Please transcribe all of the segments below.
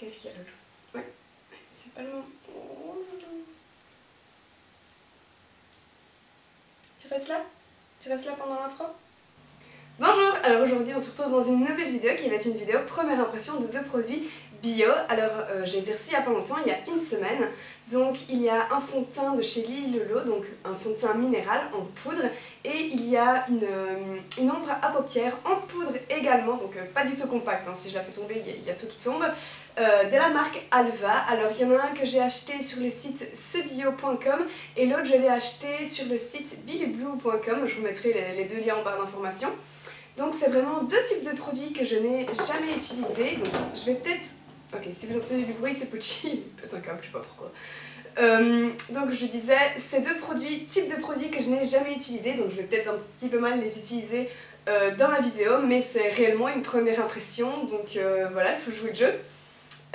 Qu'est-ce qu'il y a Lolo? Ouais, c'est pas le moment. Oh, tu restes là? Tu restes là pendant l'intro? Bonjour, alors aujourd'hui on se retrouve dans une nouvelle vidéo qui va être une vidéo première impression de deux produits bio. Alors je les ai reçus il y a pas longtemps, il y a une semaine. Donc il y a un fond de teint de chez Lily Lolo, donc un fond de teint minéral en poudre. Et il y a une ombre à paupières en poudre également, donc pas du tout compacte, hein. Si je la fais tomber il y a tout qui tombe. De la marque Alva. Alors il y en a un que j'ai acheté sur le site sebio.com et l'autre je l'ai acheté sur le site billyblue.com. Je vous mettrai les deux liens en barre d'informations. Donc c'est vraiment deux types de produits que je n'ai jamais utilisés. Donc je vais peut-être... Ok, si vous entendez du bruit, c'est Pucci, il pète un câble, je sais pas pourquoi. Donc je disais, ces deux types de produits que je n'ai jamais utilisés, donc je vais peut-être un petit peu mal les utiliser dans la vidéo, mais c'est réellement une première impression, donc voilà, il faut jouer le jeu.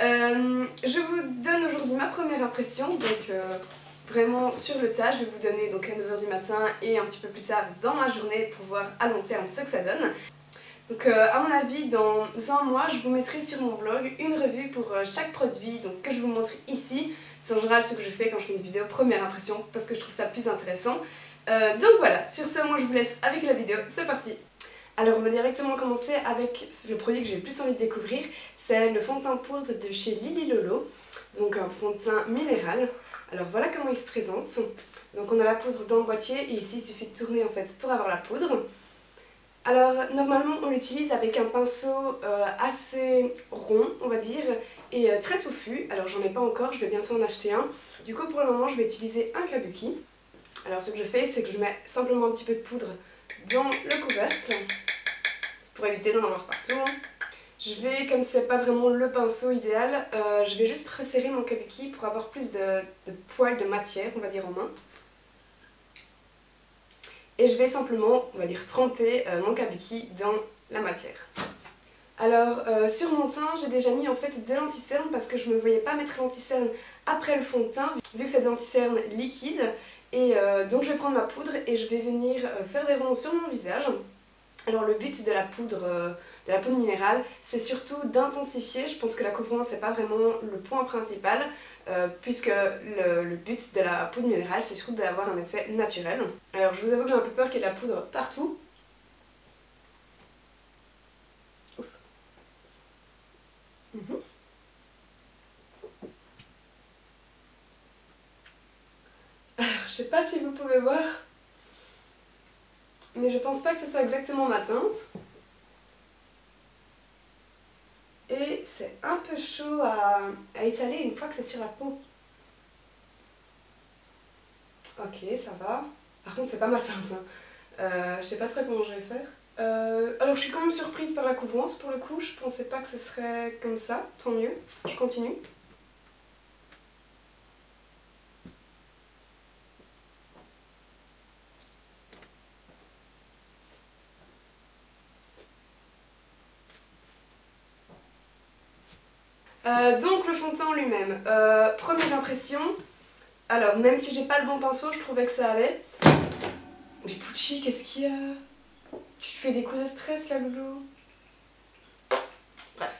Je vous donne aujourd'hui ma première impression, donc vraiment sur le tas. Je vais vous donner donc à 9 h du matin et un petit peu plus tard dans ma journée pour voir à long terme ce que ça donne. Donc à mon avis, dans un mois, je vous mettrai sur mon blog une revue pour chaque produit donc, que je vous montre ici. C'est en général ce que je fais quand je fais une vidéo première impression parce que je trouve ça plus intéressant. Donc voilà, sur ce, moi je vous laisse avec la vidéo, c'est parti! Alors on va directement commencer avec le produit que j'ai le plus envie de découvrir, c'est le fond de teint poudre de chez Lily Lolo, donc un fond de teint minéral. Alors voilà comment il se présente. Donc on a la poudre dans le boîtier et ici il suffit de tourner en fait pour avoir la poudre. Alors normalement on l'utilise avec un pinceau assez rond on va dire et très touffu. Alors j'en ai pas encore, je vais bientôt en acheter un. Du coup pour le moment je vais utiliser un kabuki. Alors ce que je fais c'est que je mets simplement un petit peu de poudre dans le couvercle pour éviter d'en avoir partout. Je vais, comme c'est pas vraiment le pinceau idéal, je vais juste resserrer mon kabuki pour avoir plus de poils de matière, on va dire en main. Et je vais simplement, on va dire, tremper mon kabuki dans la matière. Alors sur mon teint, j'ai déjà mis en fait de l'anti-cerne parce que je ne me voyais pas mettre l'anti-cerne après le fond de teint vu que c'est de l'anti-cerne liquide. Et donc je vais prendre ma poudre et je vais venir faire des ronds sur mon visage. Alors le but de la poudre minérale, c'est surtout d'intensifier. Je pense que la couvrance c'est pas vraiment le point principal, puisque le but de la poudre minérale c'est surtout d'avoir un effet naturel. Alors je vous avoue que j'ai un peu peur qu'il y ait de la poudre partout. Ouf. Alors je sais pas si vous pouvez voir, mais je pense pas que ce soit exactement ma teinte. Et c'est un peu chaud à étaler une fois que c'est sur la peau. Ok, ça va. Par contre, c'est pas ma teinte. Je sais pas trop comment je vais faire. Alors, je suis quand même surprise par la couvrance pour le coup. Je pensais pas que ce serait comme ça. Tant mieux. Je continue. Donc le fond de teint en lui-même, première impression, alors même si j'ai pas le bon pinceau, je trouvais que ça allait. Mais Pucci, qu'est-ce qu'il y a? Tu te fais des coups de stress là, loulou? Bref.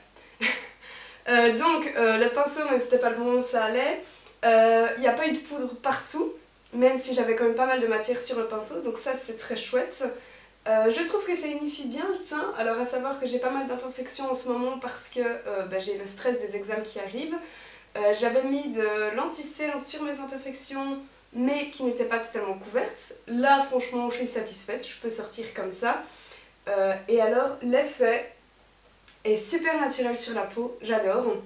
Donc le pinceau, même si c'était pas le bon, ça allait. Il n'y a pas eu de poudre partout, même si j'avais quand même pas mal de matière sur le pinceau, donc ça c'est très chouette. Je trouve que ça unifie bien le teint, alors à savoir que j'ai pas mal d'imperfections en ce moment parce que j'ai le stress des examens qui arrivent. J'avais mis de l'anti-cerne sur mes imperfections mais qui n'était pas totalement couverte. Là franchement je suis satisfaite, je peux sortir comme ça. Et alors l'effet est super naturel sur la peau, j'adore.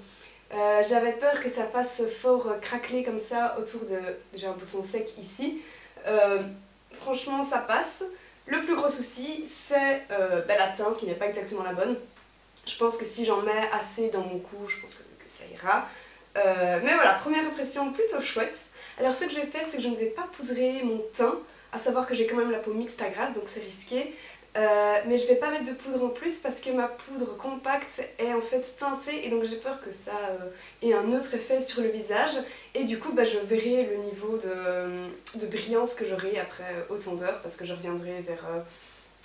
J'avais peur que ça fasse fort craqueler comme ça autour de... J'ai un bouton sec ici. Franchement ça passe. Le plus gros souci, c'est la teinte qui n'est pas exactement la bonne. Je pense que si j'en mets assez dans mon cou, je pense que ça ira. Mais voilà, première impression plutôt chouette. Alors ce que je vais faire, c'est que je ne vais pas poudrer mon teint, à savoir que j'ai quand même la peau mixte à grasse, donc c'est risqué. Mais je vais pas mettre de poudre en plus parce que ma poudre compacte est en fait teintée et donc j'ai peur que ça ait un autre effet sur le visage et du coup je verrai le niveau de brillance que j'aurai après autant d'heures parce que je reviendrai vers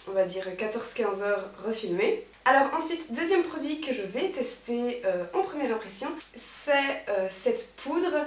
on va dire 14-15 heures refilmées. Alors ensuite, deuxième produit que je vais tester en première impression, c'est cette poudre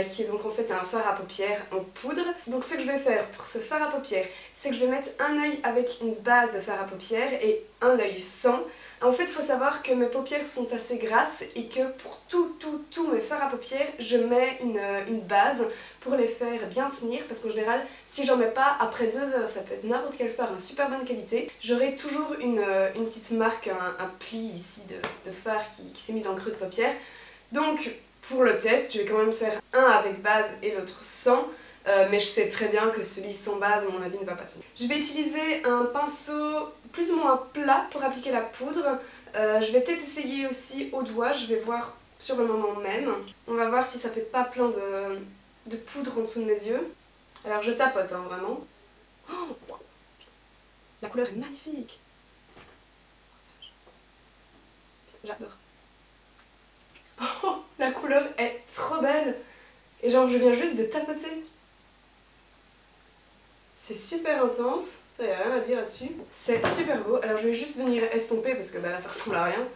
qui est donc en fait un fard à paupières en poudre. Donc ce que je vais faire pour ce fard à paupières, c'est que je vais mettre un œil avec une base de fard à paupières et un œil sans. En fait, il faut savoir que mes paupières sont assez grasses et que pour tous mes fards à paupières, je mets une base pour les faire bien tenir, parce qu'en général, si j'en mets pas, après 2 heures, ça peut être n'importe quel fard, en super bonne qualité, j'aurai toujours une petite marque, un pli ici de fard qui s'est mis dans le creux de paupière. Donc, pour le test, je vais quand même faire un avec base et l'autre sans. Mais je sais très bien que celui sans base, à mon avis, ne va pas passer. Je vais utiliser un pinceau plus ou moins plat pour appliquer la poudre. Je vais peut-être essayer aussi au doigt, je vais voir sur le moment même. On va voir si ça fait pas plein de poudre en dessous de mes yeux. Alors je tapote, hein, vraiment. Oh, la couleur est magnifique. J'adore. Oh, la couleur est trop belle. Et genre, je viens juste de tapoter. C'est super intense, ça y a rien à dire là-dessus. C'est super beau, alors je vais juste venir estomper parce que bah là ça ressemble à rien.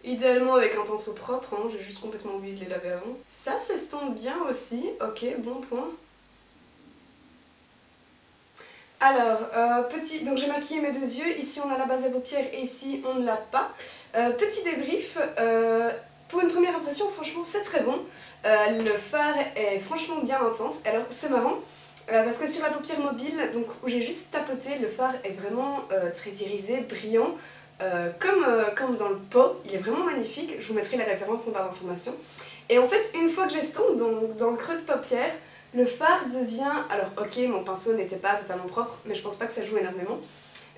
Idéalement avec un pinceau propre, hein, j'ai juste complètement oublié de les laver avant. Ça s'estompe bien aussi, ok, bon point. Alors, donc j'ai maquillé mes 2 yeux, ici on a la base à paupières et ici on ne l'a pas. Petit débrief, pour une première impression franchement c'est très bon. Le fard est franchement bien intense, alors c'est marrant. Parce que sur la paupière mobile, donc où j'ai juste tapoté, le fard est vraiment très irisé, brillant, comme dans le pot, il est vraiment magnifique, je vous mettrai les références en barre d'informations. Et en fait, une fois que j'estompe dans le creux de paupière, le fard devient, alors ok, mon pinceau n'était pas totalement propre, mais je pense pas que ça joue énormément,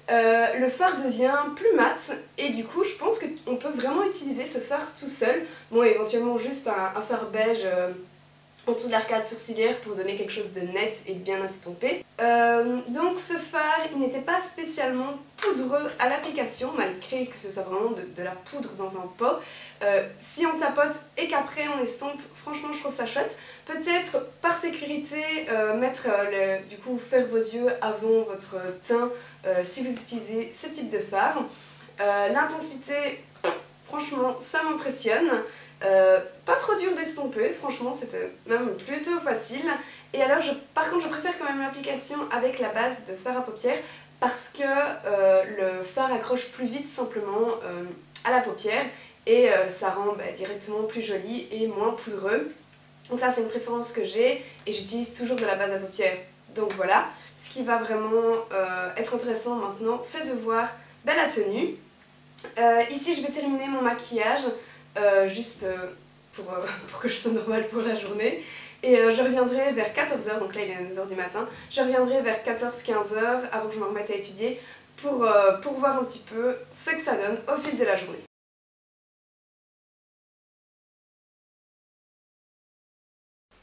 le fard devient plus mat et du coup je pense qu'on peut vraiment utiliser ce fard tout seul, bon éventuellement juste un fard beige en dessous de l'arcade sourcilière pour donner quelque chose de net et de bien estompé. Donc ce fard, il n'était pas spécialement poudreux à l'application, malgré que ce soit vraiment de la poudre dans un pot. Si on tapote et qu'après on estompe, franchement je trouve ça chouette. Peut-être par sécurité, du coup faire vos yeux avant votre teint si vous utilisez ce type de fard. L'intensité, franchement ça m'impressionne. Pas trop dur d'estomper, franchement c'était même plutôt facile. Et alors par contre je préfère quand même l'application avec la base de fard à paupières parce que le fard accroche plus vite simplement à la paupière et ça rend directement plus joli et moins poudreux. Donc ça c'est une préférence que j'ai et j'utilise toujours de la base à paupières. Donc voilà, ce qui va vraiment être intéressant maintenant c'est de voir la tenue. Ici je vais terminer mon maquillage. Juste pour que je sois normale pour la journée. Et je reviendrai vers 14 h, donc là il est 9 h du matin, je reviendrai vers 14-15 h avant que je me remette à étudier pour voir un petit peu ce que ça donne au fil de la journée.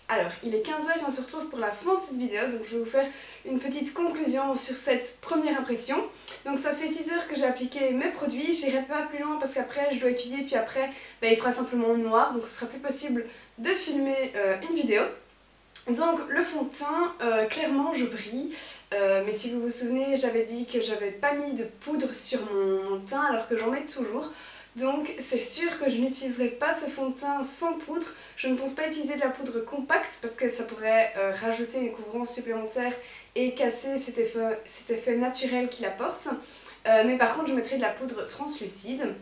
Alors, il est 15 h et on se retrouve pour la fin de cette vidéo, donc je vais vous faire une petite conclusion sur cette première impression. Donc ça fait 6 heures que j'ai appliqué mes produits, j'irai pas plus loin parce qu'après je dois étudier, puis après il fera simplement noir, donc ce sera plus possible de filmer une vidéo. Donc le fond de teint, clairement je brille, mais si vous vous souvenez j'avais dit que j'avais pas mis de poudre sur mon teint alors que j'en mets toujours. Donc c'est sûr que je n'utiliserai pas ce fond de teint sans poudre. Je ne pense pas utiliser de la poudre compacte parce que ça pourrait rajouter une couvrance supplémentaire et casser cet effet naturel qu'il apporte. Mais par contre je mettrai de la poudre translucide.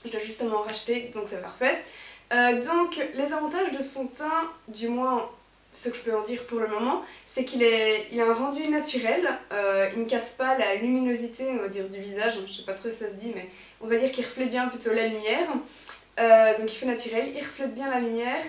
Je dois justement en racheter, donc c'est parfait. Donc les avantages de ce fond de teint, du moins ce que je peux en dire pour le moment, c'est qu'il a un rendu naturel, il ne casse pas la luminosité, on va dire, du visage, je sais pas trop si ça se dit, mais on va dire qu'il reflète bien plutôt la lumière. Donc il fait naturel, il reflète bien la lumière,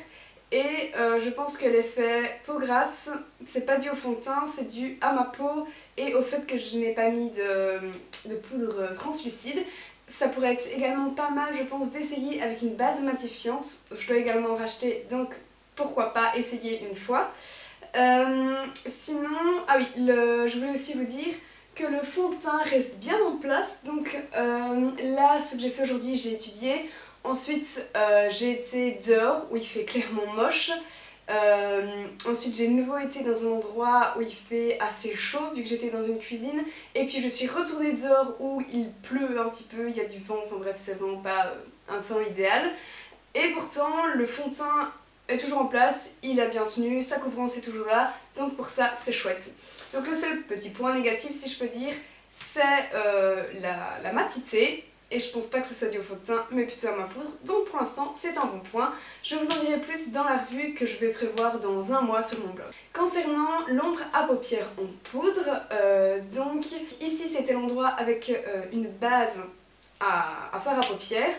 et je pense que l'effet peau grasse, c'est pas dû au fond de teint, c'est dû à ma peau et au fait que je n'ai pas mis de poudre translucide. Ça pourrait être également pas mal, je pense, d'essayer avec une base matifiante, je dois également en racheter, donc pourquoi pas essayer une fois. Sinon, ah oui, je voulais aussi vous dire que le fond de teint reste bien en place. Donc là, ce que j'ai fait aujourd'hui, j'ai étudié. Ensuite, j'ai été dehors où il fait clairement moche. Ensuite j'ai de nouveau été dans un endroit où il fait assez chaud vu que j'étais dans une cuisine. Et puis je suis retournée dehors où il pleut un petit peu, il y a du vent, enfin bref c'est vraiment pas un temps idéal. Et pourtant le fond de teint est toujours en place, il a bien tenu, sa couvrance est toujours là, donc pour ça c'est chouette. Donc le seul petit point négatif si je peux dire, c'est la matité. Et je pense pas que ce soit dû au fond de teint, mais plutôt à ma poudre. Donc pour l'instant, c'est un bon point. Je vous en dirai plus dans la revue que je vais prévoir dans un mois sur mon blog. Concernant l'ombre à paupières en poudre, donc ici c'était l'endroit avec une base à faire à paupières.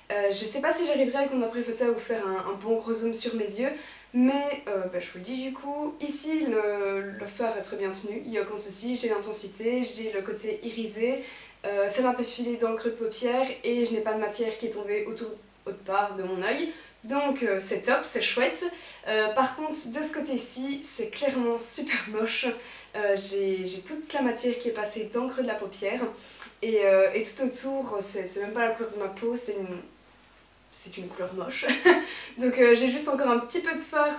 Je sais pas si j'arriverai avec mon appareil photo à vous faire un bon gros zoom sur mes yeux, mais je vous le dis du coup, ici le fard est très bien tenu, il n'y a aucun souci, j'ai l'intensité, j'ai le côté irisé, ça m'a pas filé dans le creux de paupière et je n'ai pas de matière qui est tombée autre part de mon œil. Donc c'est top, c'est chouette. Par contre de ce côté-ci c'est clairement super moche. J'ai toute la matière qui est passée dans le creux de la paupière et tout autour c'est même pas la couleur de ma peau, c'est une couleur moche. Donc j'ai juste encore un petit peu de fard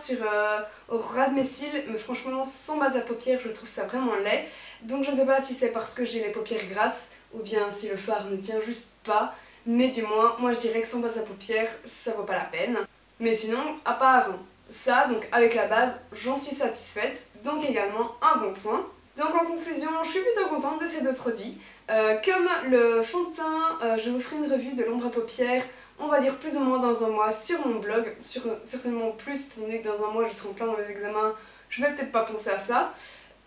au ras de mes cils, mais franchement sans base à paupières je trouve ça vraiment laid. Donc je ne sais pas si c'est parce que j'ai les paupières grasses ou bien si le fard ne tient juste pas, mais du moins moi je dirais que sans base à paupières ça vaut pas la peine. Mais sinon à part ça, donc avec la base j'en suis satisfaite, donc également un bon point. Donc en conclusion, je suis plutôt contente de ces deux produits. Comme le fond de teint, je vous ferai une revue de l'ombre à paupières, on va dire plus ou moins dans un mois sur mon blog, certainement plus, étant donné que dans un mois je serai en plein dans mes examens, je vais peut-être pas penser à ça.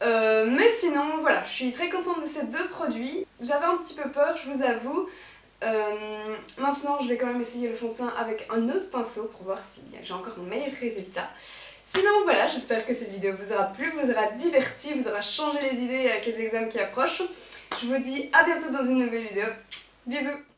Mais sinon, voilà, je suis très contente de ces deux produits. J'avais un petit peu peur, je vous avoue. Maintenant, je vais quand même essayer le fond de teint avec un autre pinceau pour voir si j'ai encore un meilleur résultat. Sinon voilà, j'espère que cette vidéo vous aura plu, vous aura diverti, vous aura changé les idées avec les examens qui approchent. Je vous dis à bientôt dans une nouvelle vidéo. Bisous!